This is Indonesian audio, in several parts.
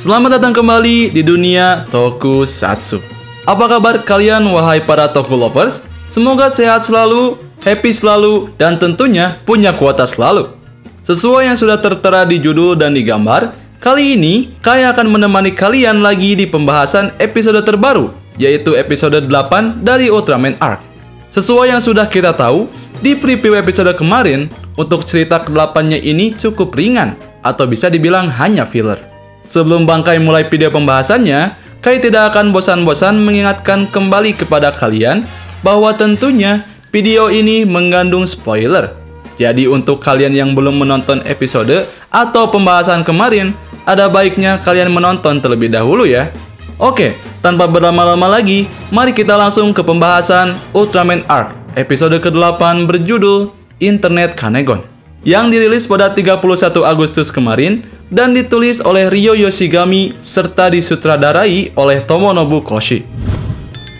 Selamat datang kembali di dunia Tokusatsu. Apa kabar kalian wahai para Toku lovers? Semoga sehat selalu, happy selalu, dan tentunya punya kuota selalu. Sesuai yang sudah tertera di judul dan di gambar, kali ini Kai akan menemani kalian lagi di pembahasan episode terbaru, yaitu episode 8 dari Ultraman Arc. Sesuai yang sudah kita tahu, di preview episode kemarin, untuk cerita ke-8-nya ini cukup ringan, atau bisa dibilang hanya filler. Sebelum Bangkai mulai video pembahasannya, Kai tidak akan bosan-bosan mengingatkan kembali kepada kalian bahwa tentunya video ini mengandung spoiler. Jadi untuk kalian yang belum menonton episode atau pembahasan kemarin, ada baiknya kalian menonton terlebih dahulu ya. Oke, tanpa berlama-lama lagi, mari kita langsung ke pembahasan Ultraman Arc episode ke-8 berjudul Internet Kanegon, yang dirilis pada 31 Agustus kemarin dan ditulis oleh Ryo Yoshigami serta disutradarai oleh Tomonobu Koshi.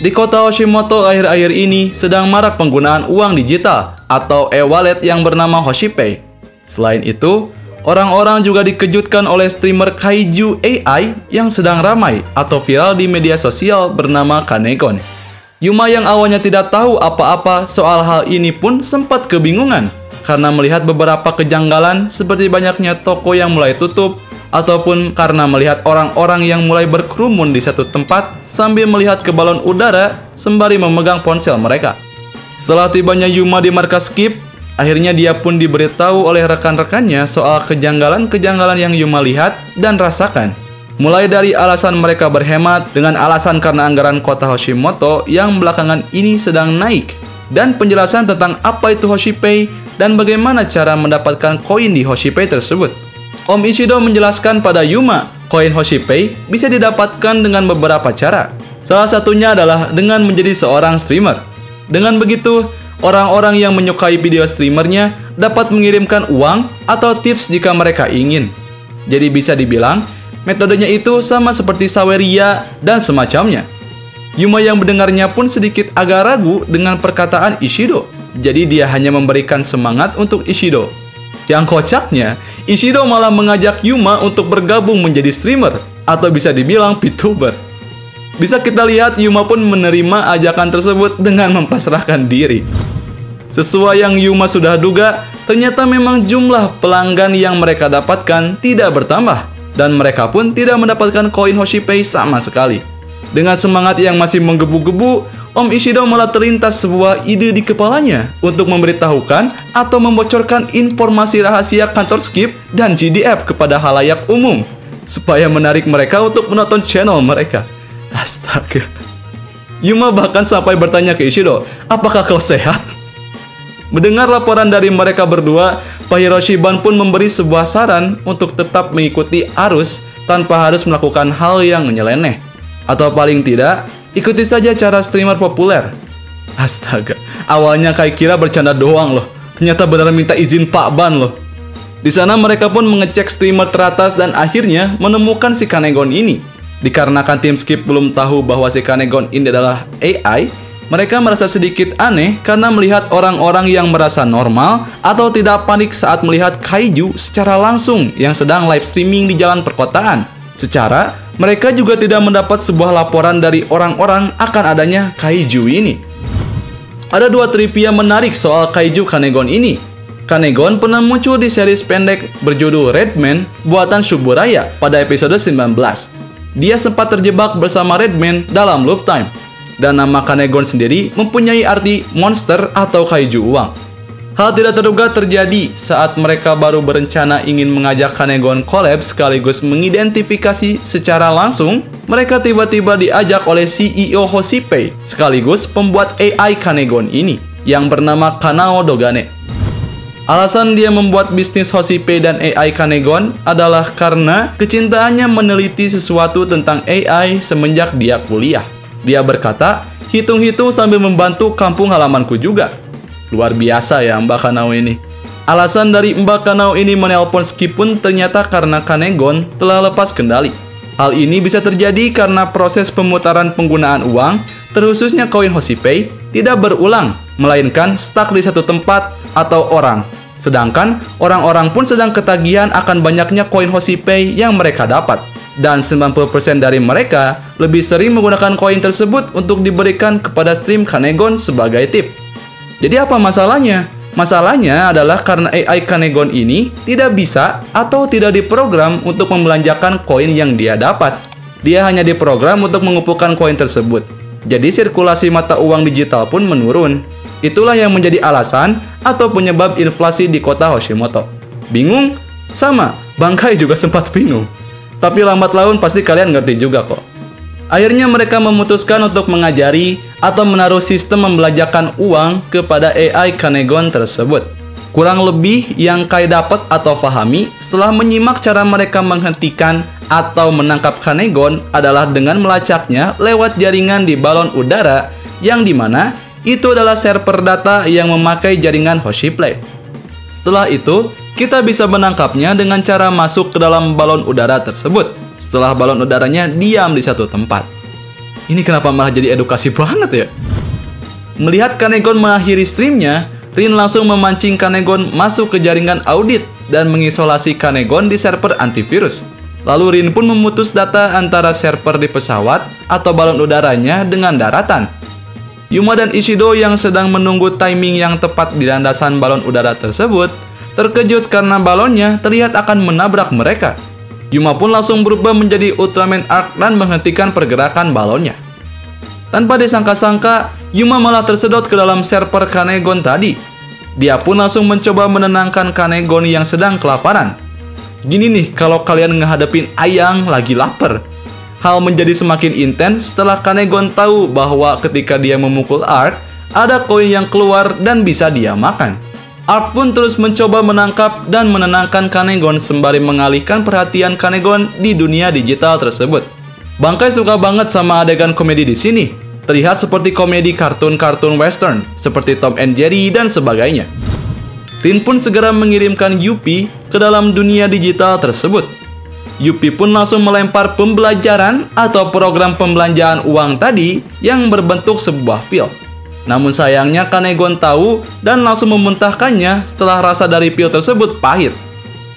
Di kota Hoshimoto akhir-akhir ini sedang marak penggunaan uang digital atau e-wallet yang bernama HoshiPay. Selain itu, orang-orang juga dikejutkan oleh streamer kaiju AI yang sedang ramai atau viral di media sosial bernama Kanegon. Yuma yang awalnya tidak tahu apa-apa soal hal ini pun sempat kebingungan karena melihat beberapa kejanggalan seperti banyaknya toko yang mulai tutup, ataupun karena melihat orang-orang yang mulai berkerumun di satu tempat sambil melihat ke balon udara sembari memegang ponsel mereka. Setelah tibanya Yuma di markas Skip, akhirnya dia pun diberitahu oleh rekan-rekannya soal kejanggalan-kejanggalan yang Yuma lihat dan rasakan. Mulai dari alasan mereka berhemat dengan alasan karena anggaran kota Hoshimoto yang belakangan ini sedang naik, dan penjelasan tentang apa itu HoshiPay dan bagaimana cara mendapatkan koin di HoshiPay tersebut. Om Ishido menjelaskan pada Yuma, koin HoshiPay bisa didapatkan dengan beberapa cara. Salah satunya adalah dengan menjadi seorang streamer. Dengan begitu, orang-orang yang menyukai video streamernya dapat mengirimkan uang atau tips jika mereka ingin. Jadi bisa dibilang, metodenya itu sama seperti Saweria dan semacamnya. Yuma yang mendengarnya pun sedikit agak ragu dengan perkataan Ishido. Jadi dia hanya memberikan semangat untuk Ishido. Yang kocaknya, Ishido malah mengajak Yuma untuk bergabung menjadi streamer, atau bisa dibilang VTuber. Bisa kita lihat Yuma pun menerima ajakan tersebut dengan mempasrahkan diri. Sesuai yang Yuma sudah duga, ternyata memang jumlah pelanggan yang mereka dapatkan tidak bertambah, dan mereka pun tidak mendapatkan koin HoshiPay sama sekali. Dengan semangat yang masih menggebu-gebu, Om Ishido malah terlintas sebuah ide di kepalanya untuk memberitahukan atau membocorkan informasi rahasia kantor Skip dan GDF kepada halayak umum, supaya menarik mereka untuk menonton channel mereka. Astaga. Yuma bahkan sampai bertanya ke Ishido, apakah kau sehat? Mendengar laporan dari mereka berdua, Pak Hiroshiban pun memberi sebuah saran untuk tetap mengikuti arus tanpa harus melakukan hal yang nyeleneh. Atau paling tidak, ikuti saja cara streamer populer. Astaga, awalnya Kai kira bercanda doang loh. Ternyata benar minta izin Pak Ban loh. Di sana mereka pun mengecek streamer teratas dan akhirnya menemukan si Kanegon ini. Dikarenakan tim Skip belum tahu bahwa si Kanegon ini adalah AI, mereka merasa sedikit aneh karena melihat orang-orang yang merasa normal atau tidak panik saat melihat kaiju secara langsung yang sedang live streaming di jalan perkotaan. Secara, mereka juga tidak mendapat sebuah laporan dari orang-orang akan adanya kaiju ini. Ada dua trivia menarik soal kaiju Kanegon ini. Kanegon pernah muncul di series pendek berjudul Redman buatan Suburaya pada episode 19. Dia sempat terjebak bersama Redman dalam loop time. Dan nama Kanegon sendiri mempunyai arti monster atau kaiju uang. Hal tidak terduga terjadi saat mereka baru berencana ingin mengajak Kanegon collab sekaligus mengidentifikasi secara langsung. Mereka tiba-tiba diajak oleh CEO HoshiPay sekaligus pembuat AI Kanegon ini yang bernama Kanao Dogane. Alasan dia membuat bisnis HoshiPay dan AI Kanegon adalah karena kecintaannya meneliti sesuatu tentang AI semenjak dia kuliah. Dia berkata, hitung-hitung sambil membantu kampung halamanku juga. Luar biasa ya Mbak Kanao ini. Alasan dari Mbak Kanao ini menelpon Skip pun ternyata karena Kanegon telah lepas kendali. Hal ini bisa terjadi karena proses pemutaran penggunaan uang, terkhususnya koin HoshiPay, tidak berulang, melainkan stuck di satu tempat atau orang. Sedangkan orang-orang pun sedang ketagihan akan banyaknya koin HoshiPay yang mereka dapat. Dan 90% dari mereka lebih sering menggunakan koin tersebut untuk diberikan kepada stream Kanegon sebagai tip. Jadi apa masalahnya? Masalahnya adalah karena AI Kanegon ini tidak bisa atau tidak diprogram untuk membelanjakan koin yang dia dapat. Dia hanya diprogram untuk mengumpulkan koin tersebut. Jadi sirkulasi mata uang digital pun menurun. Itulah yang menjadi alasan atau penyebab inflasi di kota Hoshimoto. Bingung? Sama, Bangkai juga sempat bingung. Tapi lambat laun pasti kalian ngerti juga kok. Akhirnya mereka memutuskan untuk mengajari atau menaruh sistem membelanjakan uang kepada AI Kanegon tersebut. Kurang lebih yang Kai dapat atau pahami setelah menyimak cara mereka menghentikan atau menangkap Kanegon adalah dengan melacaknya lewat jaringan di balon udara yang dimana itu adalah server data yang memakai jaringan Hoshiplay. Setelah itu, kita bisa menangkapnya dengan cara masuk ke dalam balon udara tersebut setelah balon udaranya diam di satu tempat. Ini kenapa malah jadi edukasi banget ya? Melihat Kanegon mengakhiri streamnya, Rin langsung memancing Kanegon masuk ke jaringan audit dan mengisolasi Kanegon di server antivirus. Lalu Rin pun memutus data antara server di pesawat atau balon udaranya dengan daratan. Yuma dan Ishido yang sedang menunggu timing yang tepat di landasan balon udara tersebut terkejut karena balonnya terlihat akan menabrak mereka. Yuma pun langsung berubah menjadi Ultraman Arc dan menghentikan pergerakan balonnya. Tanpa disangka-sangka, Yuma malah tersedot ke dalam server Kanegon tadi. Dia pun langsung mencoba menenangkan Kanegon yang sedang kelaparan. Gini nih kalau kalian ngehadapin ayang lagi lapar. Hal menjadi semakin intens setelah Kanegon tahu bahwa ketika dia memukul Arc, ada koin yang keluar dan bisa dia makan. Arc pun terus mencoba menangkap dan menenangkan Kanegon sembari mengalihkan perhatian Kanegon di dunia digital tersebut. Bangkai suka banget sama adegan komedi di sini. Terlihat seperti komedi kartun-kartun western, seperti Tom and Jerry dan sebagainya. Rin pun segera mengirimkan Yuppie ke dalam dunia digital tersebut. Yuppie pun langsung melempar pembelajaran atau program pembelanjaan uang tadi yang berbentuk sebuah pil. Namun sayangnya Kanegon tahu dan langsung memuntahkannya setelah rasa dari pil tersebut pahit.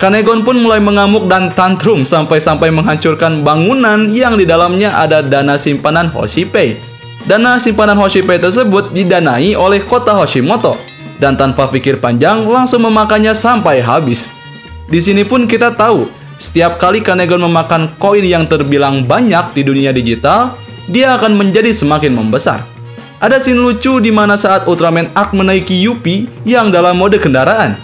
Kanegon pun mulai mengamuk dan tantrum sampai-sampai menghancurkan bangunan yang di dalamnya ada dana simpanan Hoshipay. Dana simpanan Hoshipay tersebut didanai oleh kota Hoshimoto dan tanpa pikir panjang langsung memakannya sampai habis. Di sini pun kita tahu, setiap kali Kanegon memakan koin yang terbilang banyak di dunia digital, dia akan menjadi semakin membesar. Ada scene lucu di mana saat Ultraman Arc menaiki Yuppie yang dalam mode kendaraan.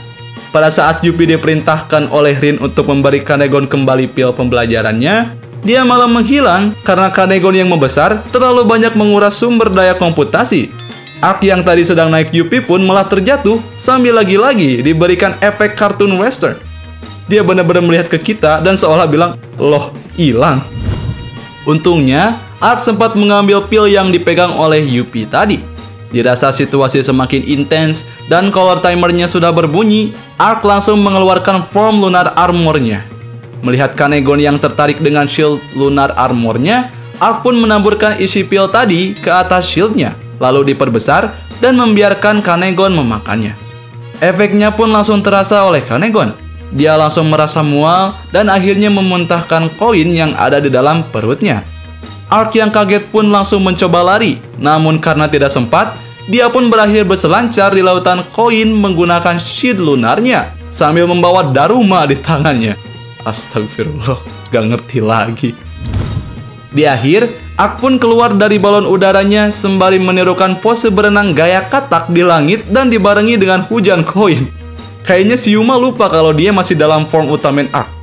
Pada saat Yuppie diperintahkan oleh Rin untuk memberi Kanegon kembali pil pembelajarannya, dia malah menghilang karena Kanegon yang membesar terlalu banyak menguras sumber daya komputasi. Arc yang tadi sedang naik Yuppie pun malah terjatuh sambil lagi-lagi diberikan efek kartun western. Dia benar-benar melihat ke kita dan seolah bilang, "Loh, hilang." Untungnya, Arc sempat mengambil pil yang dipegang oleh Yuppie tadi. Dirasa situasi semakin intens dan color timernya sudah berbunyi, Arc langsung mengeluarkan form lunar armornya. Melihat Kanegon yang tertarik dengan shield lunar armornya, Arc pun menaburkan isi pil tadi ke atas shieldnya, lalu diperbesar dan membiarkan Kanegon memakannya. Efeknya pun langsung terasa oleh Kanegon. Dia langsung merasa mual dan akhirnya memuntahkan koin yang ada di dalam perutnya. Arc yang kaget pun langsung mencoba lari, namun karena tidak sempat, dia pun berakhir berselancar di lautan koin menggunakan shield lunarnya sambil membawa Daruma di tangannya. Astagfirullah, gak ngerti lagi. Di akhir, Arc pun keluar dari balon udaranya sembari menirukan pose berenang gaya katak di langit dan dibarengi dengan hujan koin. Kayaknya si Yuma lupa kalau dia masih dalam form Ultraman Arc.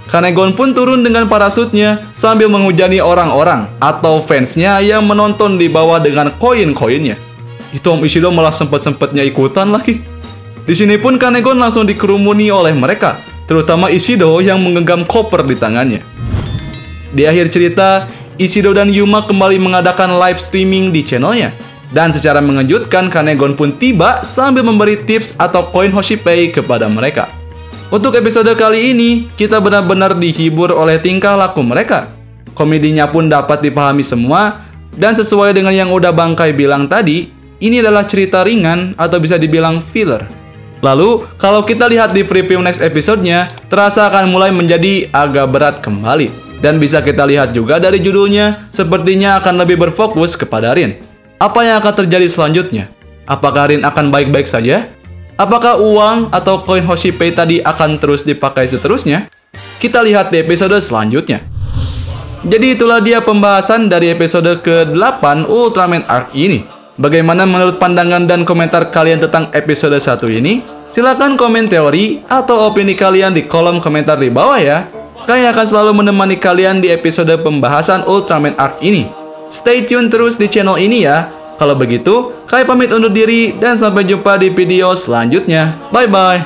Kanegon pun turun dengan parasutnya sambil menghujani orang-orang atau fansnya yang menonton di bawah dengan koin-koinnya. Itu Om Ishido malah sempet-sempetnya ikutan lagi. Di sini pun Kanegon langsung dikerumuni oleh mereka, terutama Ishido yang menggenggam koper di tangannya. Di akhir cerita, Ishido dan Yuma kembali mengadakan live streaming di channelnya. Dan secara mengejutkan, Kanegon pun tiba sambil memberi tips atau koin Hoshipay kepada mereka. Untuk episode kali ini, kita benar-benar dihibur oleh tingkah laku mereka. Komedinya pun dapat dipahami semua, dan sesuai dengan yang udah Bangkai bilang tadi, ini adalah cerita ringan atau bisa dibilang filler. Lalu, kalau kita lihat di preview next episode-nya, terasa akan mulai menjadi agak berat kembali. Dan bisa kita lihat juga dari judulnya, sepertinya akan lebih berfokus kepada Rin. Apa yang akan terjadi selanjutnya? Apakah Rin akan baik-baik saja? Apakah uang atau koin Hoshipei tadi akan terus dipakai seterusnya? Kita lihat di episode selanjutnya. Jadi itulah dia pembahasan dari episode ke-8 Ultraman Arc ini. Bagaimana menurut pandangan dan komentar kalian tentang episode 1 ini? Silahkan komen teori atau opini kalian di kolom komentar di bawah ya. Kai akan selalu menemani kalian di episode pembahasan Ultraman Arc ini. Stay tune terus di channel ini ya. Kalau begitu, Kai pamit undur diri dan sampai jumpa di video selanjutnya. Bye-bye.